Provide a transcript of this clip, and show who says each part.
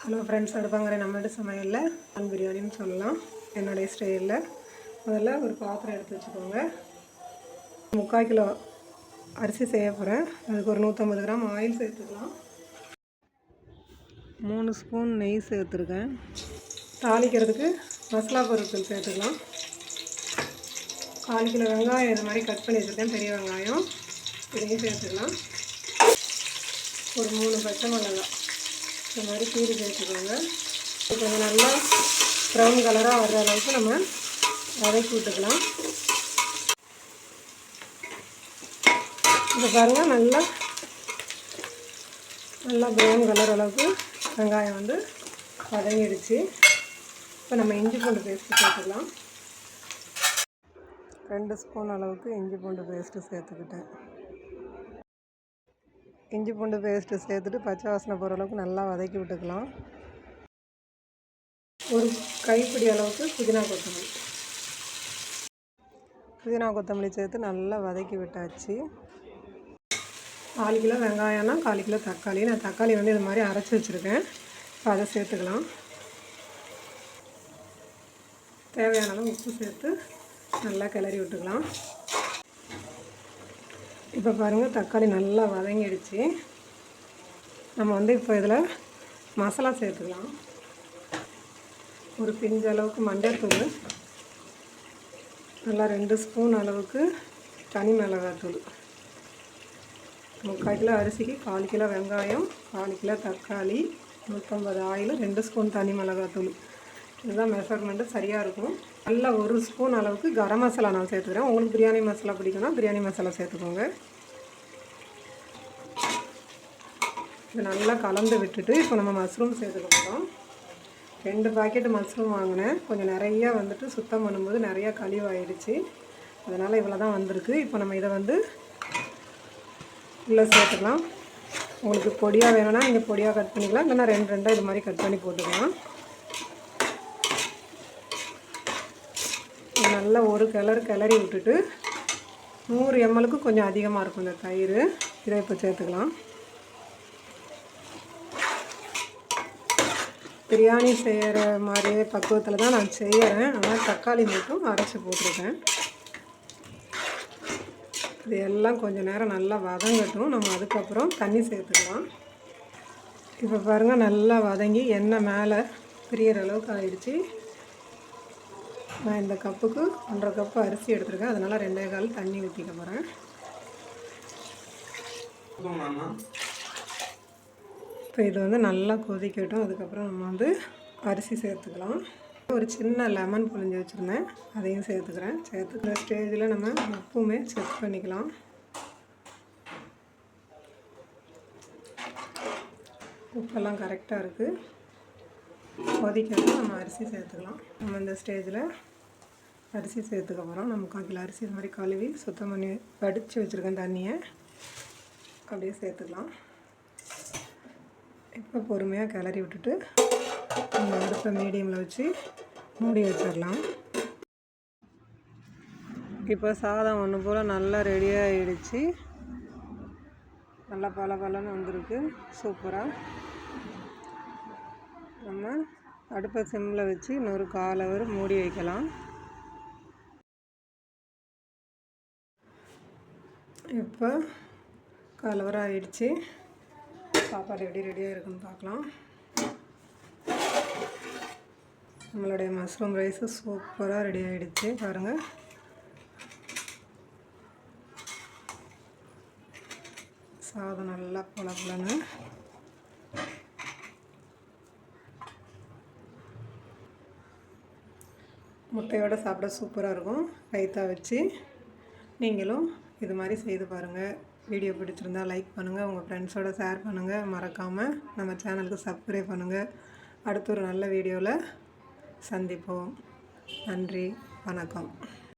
Speaker 1: Hello friends, அடுப்பாங்கிற நம்மளோட சமையலில் mutton பிரியாணின்னு சொல்லலாம். என்னுடைய ஸ்டைலில் முதல்ல ஒரு பாத்திரம் எடுத்து வச்சுக்கோங்க. 3/4 கிலோ அரிசி செய்ய போகிறேன். அதுக்கு ஒரு 150 கிராம் ஆயில் சேர்த்துக்கலாம். 3 ஸ்பூன் நெய் சேர்த்துருக்கேன். தாளிக்கிறதுக்கு மசாலா பொருட்கள் சேர்த்துக்கலாம். 1/4 கிலோ வெங்காயம் இது மாதிரி கட் பண்ணி வச்சுருக்கேன், பெரிய வெங்காயம். இதையும் சேர்த்துக்கலாம். ஒரு 3 பச்சை மிளகாய் இந்த மாதிரி கீரி சேர்த்துக்கோங்க. கொஞ்சம் நல்லா ப்ரௌன் கலராக வர்ற அளவுக்கு நம்ம வதக்கி விட்டுக்கலாம். இப்போ பாருங்கள், நல்லா ப்ரௌன் கலர் அளவுக்கு வெங்காயம் வந்து வதங்கிடுச்சு. இப்போ நம்ம இஞ்சி பூண்டு பேஸ்ட்டு சேர்த்துக்கலாம். 2 ஸ்பூன் அளவுக்கு இஞ்சி பூண்டு பேஸ்ட்டு சேர்த்துக்கிட்டேன். இஞ்சி பூண்டு பேஸ்ட்டு சேர்த்துட்டு பச்சை வாசனை போகிற அளவுக்கு நல்லா வதக்கி விட்டுக்கலாம். ஒரு கைப்பிடி அளவுக்கு புதினா கொத்தமல்லி சேர்த்து நல்லா வதக்கி விட்டாச்சு. 4 கிலோ வெங்காயம்னா 4 கிலோ தக்காளி. நான் தக்காளி வந்து இது மாதிரி அரைச்சி வச்சுருக்கேன். இப்போ அதை சேர்த்துக்கலாம். தேவையான அளவு உப்பு சேர்த்து நல்லா கிளறி விட்டுக்கலாம். இப்போ பாருங்கள், தக்காளி நல்லா வதங்கிடுச்சு. நம்ம வந்து இப்போ இதில் மசாலா சேர்த்துக்கலாம். ஒரு பிஞ்சு அளவுக்கு மஞ்சள்தூள், நல்லா 2 ஸ்பூன் அளவுக்கு தனி மிளகாத்தூள், 3/4 கிலோ அரிசிக்கு 1/4 கிலோ வெங்காயம், 1/4 கிலோ தக்காளி, 150 ஆயில், 2 ஸ்பூன் தனி மிளகாத்தூள். இதுதான் மெஷர்மெண்ட்டு, சரியாக இருக்கும். நல்லா 1 ஸ்பூன் அளவுக்கு கரம் மசாலா நான் சேர்த்துக்கிறேன். உங்களுக்கு பிரியாணி மசாலா பிடிக்கும்னா பிரியாணி மசாலா சேர்த்துக்கோங்க. இது நல்லா கலந்து விட்டுட்டு இப்போ நம்ம மஷ்ரூம் சேர்த்துக்க போகிறோம். 2 பாக்கெட்டு மஷ்ரூம் வாங்கினேன். கொஞ்சம் நிறையா வந்துட்டு சுத்தம் பண்ணும்போது நிறையா கழிவாயிடுச்சு. அதனால் இவ்வளோ தான் வந்திருக்கு. இப்போ நம்ம இதை வந்து உள்ளே சேர்த்துக்கலாம். உங்களுக்கு பொடியாக வேணும்னா நீங்கள் பொடியாக கட் பண்ணிக்கலாம், இல்லைன்னா 2 இது மாதிரி கட் பண்ணி போட்டுக்கலாம். நல்லா ஒரு கிளறி விட்டுட்டு 100 ml கொஞ்சம் அதிகமாக இருக்கும் இந்த தயிர். இதை இப்போ சேர்த்துக்கலாம். பிரியாணி செய்கிற மாதிரியே பக்குவத்தில் தான் நான் செய்கிறேன். ஆனால் தக்காளி மட்டும் அரைச்சி போட்டிருக்கேன். இது எல்லாம் கொஞ்சம் நேரம் நல்லா வதங்கட்டும். நம்ம அதுக்கப்புறம் தண்ணி சேர்த்துக்கலாம். இப்போ பாருங்கள், நல்லா வதங்கி எண்ணெய் மேலே பிரியிற அளவுக்கு ஆயிடுச்சு. நான் இந்த கப்புக்கு 1.5 கப்பு அரிசி எடுத்துருக்கேன். அதனால் 2.25 தண்ணி ஊற்றிக்க போகிறேன். இப்போ இது வந்து நல்லா கொதிக்கட்டும். அதுக்கப்புறம் நம்ம வந்து அரிசி சேர்த்துக்கலாம். ஒரு சின்ன லெமன் புழிஞ்சு வச்சுருந்தேன், அதையும் சேர்த்துக்கிறேன். சேர்த்துக்கிற ஸ்டேஜில் நம்ம உப்புமே செக் பண்ணிக்கலாம். உப்பெல்லாம் கரெக்டாக இருக்குது. கொதிக்கட்டும், நம்ம அரிசி சேர்த்துக்கலாம். நம்ம இந்த ஸ்டேஜில் அரிசி சேர்த்துக்க போகிறோம். நம்ம 1/4 கிலோ அரிசி இது மாதிரி கழுவி சுத்தம் பண்ணி வடித்து வச்சுருக்கேன் தண்ணியை. அப்படியே சேர்த்துக்கலாம். இப்போ பொறுமையாக கிளறி விட்டுட்டு நம்ம அடுப்பை மீடியமில் வச்சு மூடி வச்சிடலாம். இப்போ சாதம் ஒன்று போல் நல்லா ரெடியாகிடுச்சு. நல்லா பலன்னு வந்திருக்கு, சூப்பராக. நம்ம அடுப்பை சிம்மில் வச்சு இன்னொரு 1/4 ஹவர் மூடி வைக்கலாம். இப்போ 1/4 ஹவர் ஆகிடுச்சு. சாப்பாடு எப்படி ரெடியாக இருக்குன்னு பார்க்கலாம். நம்மளுடைய மஷ்ரூம் ரைஸு சூப்பராக ரெடி ஆகிடுச்சு. பாருங்கள், சாதம் நல்லா பலன்னு. முட்டையோடு சாப்பிட சூப்பராக இருக்கும். ரைத்தா வச்சு நீங்களும் இது மாதிரி செய்து பாருங்கள். வீடியோ பிடிச்சிருந்தால் லைக் பண்ணுங்கள், உங்கள் ஃப்ரெண்ட்ஸோடு ஷேர் பண்ணுங்கள். மறக்காமல் நம்ம சேனலுக்கு சப்ஸ்கிரைப் பண்ணுங்கள். அடுத்த ஒரு நல்ல வீடியோவில் சந்திப்போம். நன்றி, வணக்கம்.